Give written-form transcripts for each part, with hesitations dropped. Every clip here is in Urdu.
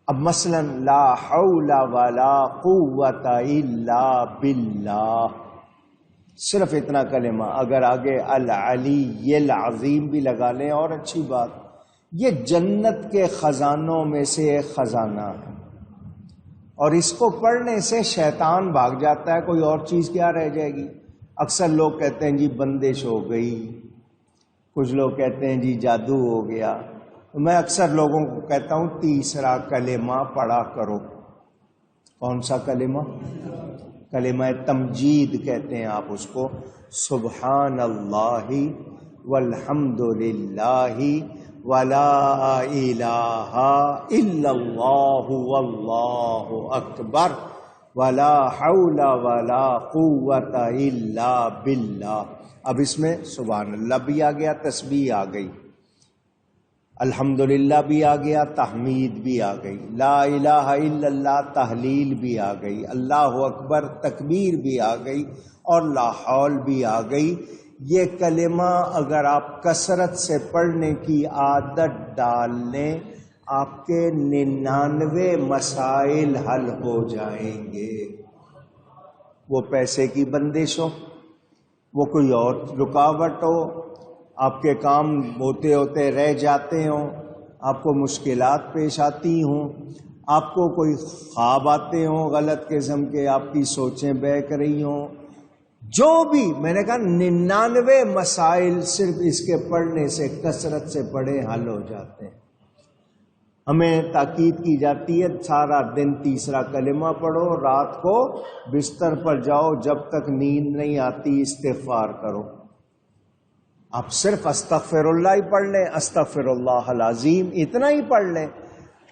اب مثلا لا حول ولا قوت الا باللہ، صرف اتنا کلمہ، اگر آگے العلی العظیم بھی لگا لیں اور اچھی بات، یہ جنت کے خزانوں میں سے ایک خزانہ ہے، اور اس کو پڑھنے سے شیطان بھاگ جاتا ہے، کوئی اور چیز کیا رہ جائے گی۔ اکثر لوگ کہتے ہیں جی بندش ہو گئی، کچھ لوگ کہتے ہیں جی جادو ہو گیا۔ میں اکثر لوگوں کو کہتا ہوں تیسرا کلمہ پڑھا کرو۔ کون سا کلمہ؟ کلمہ تمجید کہتے ہیں آپ اس کو، سبحان اللہ والحمد للہ ولا الہ الا اللہ واللہ اکبر ولا حول ولا قوت الا باللہ۔ اب اس میں سبحان اللہ بھی آ گیا، تسبیح آ گئی، الحمدللہ بھی آ گیا، تحمید بھی آ گئی، لا الہ الا اللہ تحلیل بھی آ گئی، اللہ اکبر تکبیر بھی آ گئی، اور لا حول بھی آ گئی۔ یہ کلمہ اگر آپ کثرت سے پڑھنے کی عادت ڈال لیں، آپ کے 99 مسائل حل ہو جائیں گے۔ وہ پیسے کی بندش ہو، وہ کوئی اور رکاوٹ ہو، آپ کے کام ہوتے ہوتے رہ جاتے ہوں، آپ کو مشکلات پیش آتی ہوں، آپ کو کوئی خواب آتے ہوں غلط قسم کے، آپ کی سوچیں بہک رہی ہوں، جو بھی، میں نے کہا 99 مسائل صرف اس کے پڑھنے سے، کثرت سے پڑھے، حل ہو جاتے ہیں۔ ہمیں تاکید کی جاتی ہے سارا دن تیسرا کلمہ پڑھو، رات کو بستر پر جاؤ جب تک نیند نہیں آتی استغفار کرو۔ آپ صرف استغفر اللہ ہی پڑھ لیں، استغفر اللہ العظیم، اتنا ہی پڑھ لیں۔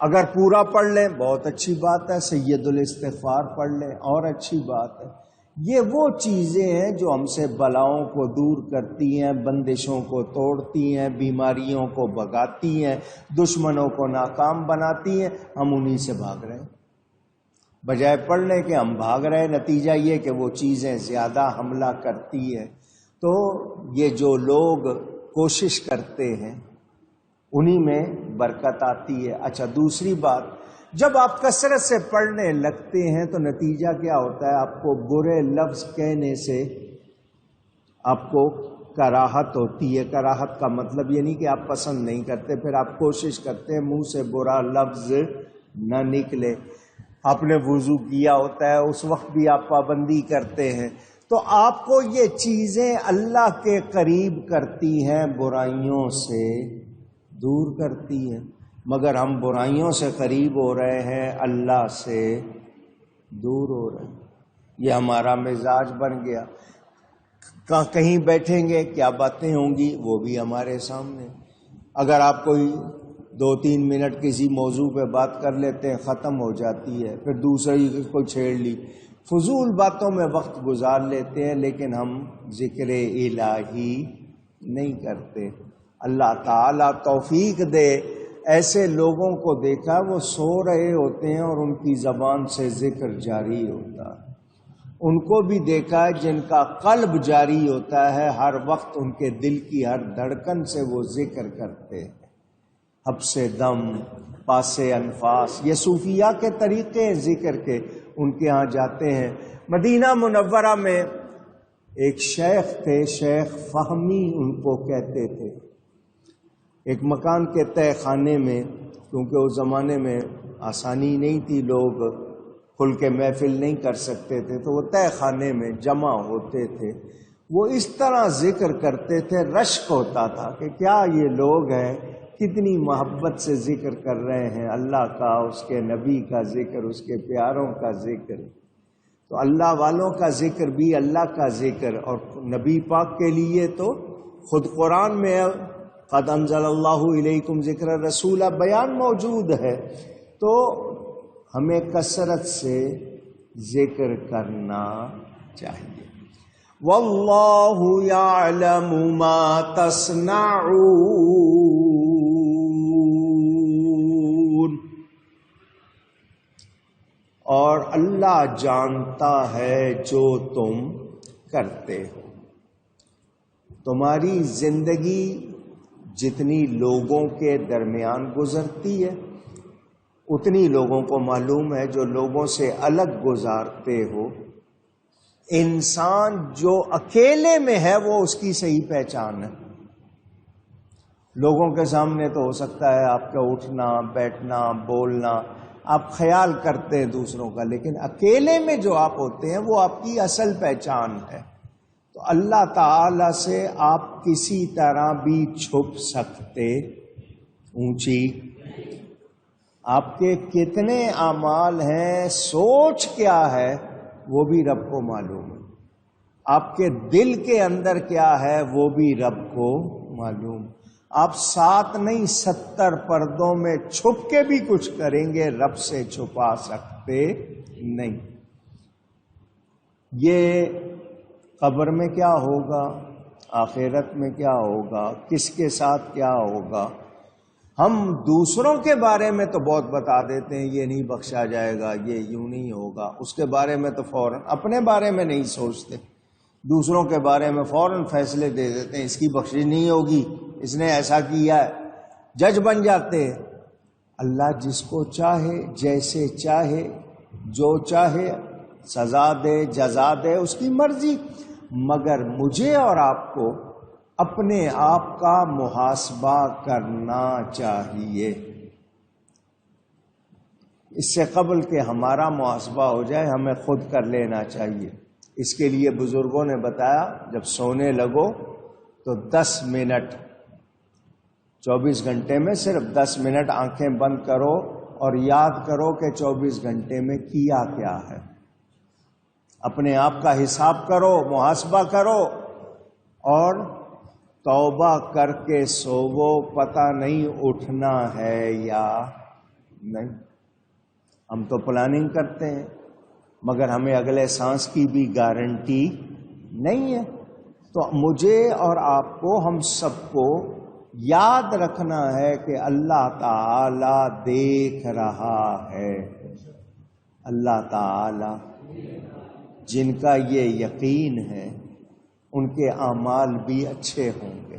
اگر پورا پڑھ لیں بہت اچھی بات ہے، سید الاستغفار پڑھ لیں اور اچھی بات ہے۔ یہ وہ چیزیں ہیں جو ہم سے بلاؤں کو دور کرتی ہیں، بندشوں کو توڑتی ہیں، بیماریوں کو بھگاتی ہیں، دشمنوں کو ناکام بناتی ہیں۔ ہم انہی سے بھاگ رہے ہیں، بجائے پڑھنے کے ہم بھاگ رہے ہیں۔ نتیجہ یہ کہ وہ چیزیں زیادہ حملہ کرتی ہیں۔ تو یہ جو لوگ کوشش کرتے ہیں انہی میں برکت آتی ہے۔ اچھا، دوسری بات، جب آپ کثرت سے پڑھنے لگتے ہیں تو نتیجہ کیا ہوتا ہے؟ آپ کو برے لفظ کہنے سے آپ کو کراہت ہوتی ہے۔ کراہت کا مطلب یہ نہیں کہ آپ پسند نہیں کرتے، پھر آپ کوشش کرتے ہیں منہ سے برا لفظ نہ نکلے۔ آپ نے وضو کیا ہوتا ہے، اس وقت بھی آپ پابندی کرتے ہیں، تو آپ کو یہ چیزیں اللہ کے قریب کرتی ہیں، برائیوں سے دور کرتی ہیں۔ مگر ہم برائیوں سے قریب ہو رہے ہیں، اللہ سے دور ہو رہے ہیں۔ یہ ہمارا مزاج بن گیا۔ کہیں بیٹھیں گے کیا باتیں ہوں گی، وہ بھی ہمارے سامنے۔ اگر آپ کوئی 2-3 منٹ کسی موضوع پہ بات کر لیتے ہیں، ختم ہو جاتی ہے، پھر دوسری کو چھیڑ لی، فضول باتوں میں وقت گزار لیتے ہیں، لیکن ہم ذکر الہی نہیں کرتے۔ اللہ تعالیٰ توفیق دے۔ ایسے لوگوں کو دیکھا وہ سو رہے ہوتے ہیں اور ان کی زبان سے ذکر جاری ہوتا ہے۔ ان کو بھی دیکھا ہے جن کا قلب جاری ہوتا ہے، ہر وقت ان کے دل کی ہر دھڑکن سے وہ ذکر کرتے ہیں۔ حبس دم، پاس انفاس، یہ صوفیاء کے طریقے ہیں ذکر کے، ان کے ہاں جاتے ہیں۔ مدینہ منورہ میں ایک شیخ تھے، شیخ فہمی ان کو کہتے تھے۔ ایک مکان کے تہہ خانے میں، کیونکہ اس زمانے میں آسانی نہیں تھی، لوگ کھل کے محفل نہیں کر سکتے تھے، تو وہ تہہ خانے میں جمع ہوتے تھے۔ وہ اس طرح ذکر کرتے تھے، رشک ہوتا تھا کہ کیا یہ لوگ ہیں، کتنی محبت سے ذکر کر رہے ہیں، اللہ کا، اس کے نبی کا ذکر، اس کے پیاروں کا ذکر۔ تو اللہ والوں کا ذکر بھی اللہ کا ذکر، اور نبی پاک کے لیے تو خود قرآن میں قد انزل اللہ الیکم ذکر رسولہ بیان موجود ہے۔ تو ہمیں کثرت سے ذکر کرنا چاہیے۔ واللہ یعلم ما تصنعون، اور اللہ جانتا ہے جو تم کرتے ہو۔ تمہاری زندگی جتنی لوگوں کے درمیان گزرتی ہے، اتنی لوگوں کو معلوم ہے جو لوگوں سے الگ گزارتے ہو۔ انسان جو اکیلے میں ہے وہ اس کی صحیح پہچان ہے۔ لوگوں کے سامنے تو ہو سکتا ہے آپ کا اٹھنا بیٹھنا بولنا آپ خیال کرتے ہیں دوسروں کا، لیکن اکیلے میں جو آپ ہوتے ہیں وہ آپ کی اصل پہچان ہے۔ تو اللہ تعالی سے آپ کسی طرح بھی چھپ سکتے اونچی؟ آپ کے کتنے اعمال ہیں، سوچ کیا ہے، وہ بھی رب کو معلوم ہے۔ آپ کے دل کے اندر کیا ہے وہ بھی رب کو معلوم۔ آپ 7 نہیں 70 پردوں میں چھپ کے بھی کچھ کریں گے، رب سے چھپا سکتے نہیں۔ یہ قبر میں کیا ہوگا، آخرت میں کیا ہوگا، کس کے ساتھ کیا ہوگا، ہم دوسروں کے بارے میں تو بہت بتا دیتے ہیں، یہ نہیں بخشا جائے گا، یہ یوں نہیں ہوگا، اس کے بارے میں تو فوراً، اپنے بارے میں نہیں سوچتے، دوسروں کے بارے میں فوراً فیصلے دے دیتے ہیں، اس کی بخشش نہیں ہوگی، اس نے ایسا کیا ہے، جج بن جاتے ہیں۔ اللہ جس کو چاہے جیسے چاہے جو چاہے سزا دے جزا دے، اس کی مرضی، مگر مجھے اور آپ کو اپنے آپ کا محاسبہ کرنا چاہیے۔ اس سے قبل کہ ہمارا محاسبہ ہو جائے ہمیں خود کر لینا چاہیے۔ اس کے لیے بزرگوں نے بتایا جب سونے لگو تو 10 منٹ، 24 گھنٹے میں صرف 10 منٹ آنکھیں بند کرو اور یاد کرو کہ 24 گھنٹے میں کیا کیا ہے، اپنے آپ کا حساب کرو، محاسبہ کرو اور توبہ کر کے سوو، پتہ نہیں اٹھنا ہے یا نہیں۔ ہم تو پلاننگ کرتے ہیں مگر ہمیں اگلے سانس کی بھی گارنٹی نہیں ہے۔ تو مجھے اور آپ کو، ہم سب کو یاد رکھنا ہے کہ اللہ تعالی دیکھ رہا ہے۔ اللہ تعالی جن کا یہ یقین ہے ان کے اعمال بھی اچھے ہوں گے۔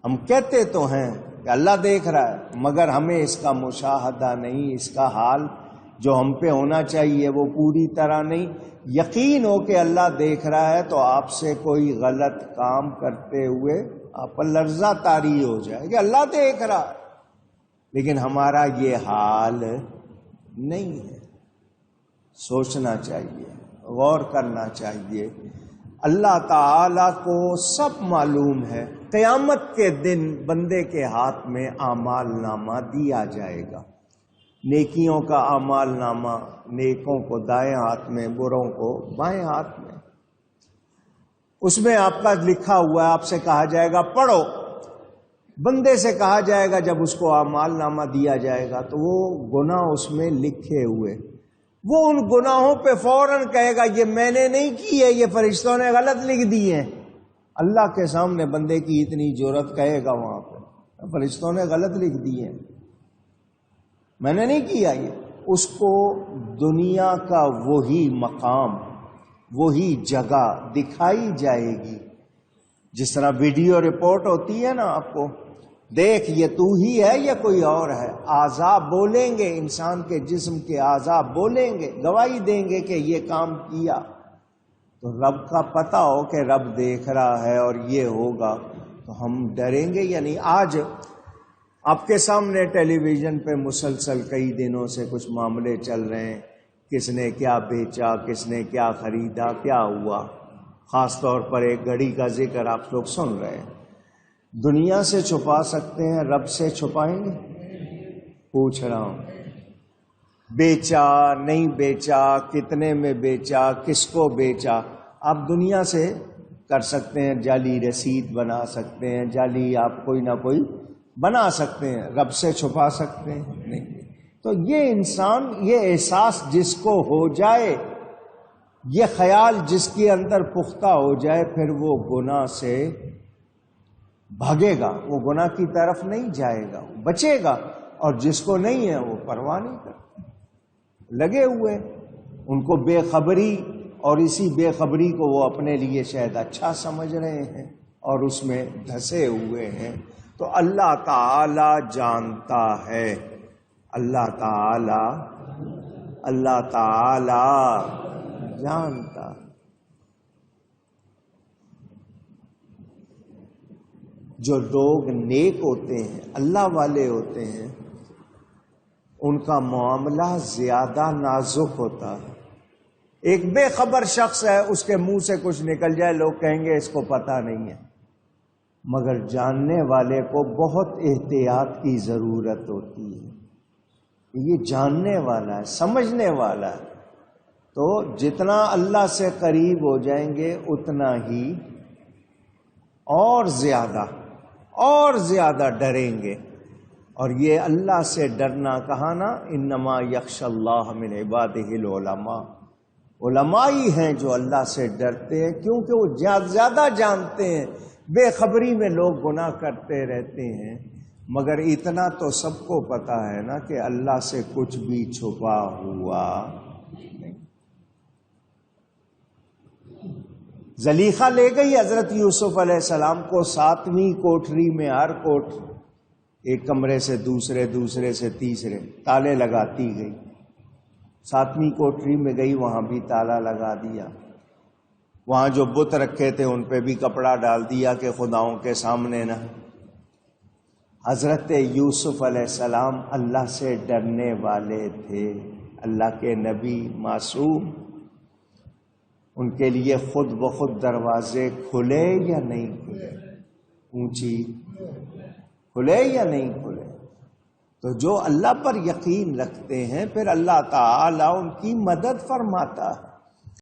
ہم کہتے تو ہیں کہ اللہ دیکھ رہا ہے مگر ہمیں اس کا مشاہدہ نہیں، اس کا حال جو ہم پہ ہونا چاہیے وہ پوری طرح نہیں۔ یقین ہو کہ اللہ دیکھ رہا ہے تو آپ سے کوئی غلط کام کرتے ہوئے آپ پر لرزہ طاری ہو جائے کہ اللہ دیکھ رہا ہے، لیکن ہمارا یہ حال نہیں ہے۔ سوچنا چاہیے، غور کرنا چاہیے۔ اللہ تعالی کو سب معلوم ہے۔ قیامت کے دن بندے کے ہاتھ میں اعمال نامہ دیا جائے گا، نیکیوں کا اعمال نامہ نیکوں کو دائیں ہاتھ میں، بروں کو بائیں ہاتھ میں۔ اس میں آپ کا لکھا ہوا ہے، آپ سے کہا جائے گا پڑھو، بندے سے کہا جائے گا جب اس کو اعمال نامہ دیا جائے گا تو وہ گناہ اس میں لکھے ہوئے، وہ ان گناہوں پہ فوراً کہے گا یہ میں نے نہیں کی ہے، یہ فرشتوں نے غلط لکھ دی ہیں۔ اللہ کے سامنے بندے کی اتنی جرأت کہے گا وہاں پہ فرشتوں نے غلط لکھ دی ہیں، میں نے نہیں کیا یہ۔ اس کو دنیا کا وہی مقام، وہی جگہ دکھائی جائے گی، جس طرح ویڈیو رپورٹ ہوتی ہے نا، آپ کو دیکھ یہ تو ہی ہے یا کوئی اور ہے، اعضاء بولیں گے، انسان کے جسم کے اعضاء بولیں گے، گواہی دیں گے کہ یہ کام کیا۔ تو رب کا پتہ ہو کہ رب دیکھ رہا ہے اور یہ ہوگا تو ہم ڈریں گے یا نہیں؟ آج آپ کے سامنے ٹیلی ویژن پہ مسلسل کئی دنوں سے کچھ معاملے چل رہے ہیں، کس نے کیا بیچا، کس نے کیا خریدا، کیا ہوا، خاص طور پر ایک گھڑی کا ذکر آپ لوگ سن رہے ہیں۔ دنیا سے چھپا سکتے ہیں، رب سے چھپائیں گے؟ پوچھ رہا ہوں، بیچا نہیں بیچا، کتنے میں بیچا، کس کو بیچا، آپ دنیا سے کر سکتے ہیں، جعلی رسید بنا سکتے ہیں، جعلی آپ کوئی نہ کوئی بنا سکتے ہیں، رب سے چھپا سکتے ہیں نہیں۔ تو یہ انسان، یہ احساس جس کو ہو جائے، یہ خیال جس کے اندر پختہ ہو جائے، پھر وہ گناہ سے بھاگے گا، وہ گناہ کی طرف نہیں جائے گا، بچے گا۔ اور جس کو نہیں ہے وہ پرواہ نہیں کرتے، لگے ہوئے، ان کو بے خبری، اور اسی بے خبری کو وہ اپنے لیے شاید اچھا سمجھ رہے ہیں اور اس میں دھسے ہوئے ہیں۔ تو اللہ تعالی جانتا ہے، اللہ تعالی جانتا. جو لوگ نیک ہوتے ہیں، اللہ والے ہوتے ہیں، ان کا معاملہ زیادہ نازک ہوتا ہے. ایک بے خبر شخص ہے، اس کے منہ سے کچھ نکل جائے، لوگ کہیں گے اس کو پتہ نہیں ہے، مگر جاننے والے کو بہت احتیاط کی ضرورت ہوتی ہے. یہ جاننے والا ہے، سمجھنے والا ہے، تو جتنا اللہ سے قریب ہو جائیں گے اتنا ہی اور زیادہ ڈریں گے. اور یہ اللہ سے ڈرنا کہا نا، انما یخشی اللہ من عبادہ العلماء، علماء ہی ہیں جو اللہ سے ڈرتے ہیں، کیونکہ وہ زیادہ جانتے ہیں. بے خبری میں لوگ گناہ کرتے رہتے ہیں، مگر اتنا تو سب کو پتا ہے نا کہ اللہ سے کچھ بھی چھپا ہوا نہیں. زلیخا لے گئی حضرت یوسف علیہ السلام کو 7ویں کوٹری میں، ہر ایک کمرے سے دوسرے سے تیسرے تالے لگاتی گئی. 7ویں کوٹری میں گئی، وہاں بھی تالا لگا دیا. وہاں جو بت رکھے تھے ان پہ بھی کپڑا ڈال دیا کہ خداؤں کے سامنے نہ. حضرت یوسف علیہ السلام اللہ سے ڈرنے والے تھے، اللہ کے نبی معصوم. ان کے لیے خود بخود دروازے کھلے یا نہیں کھلے، اونچی کھلے یا نہیں کھلے. تو جو اللہ پر یقین رکھتے ہیں پھر اللہ تعالی ان کی مدد فرماتا ہے.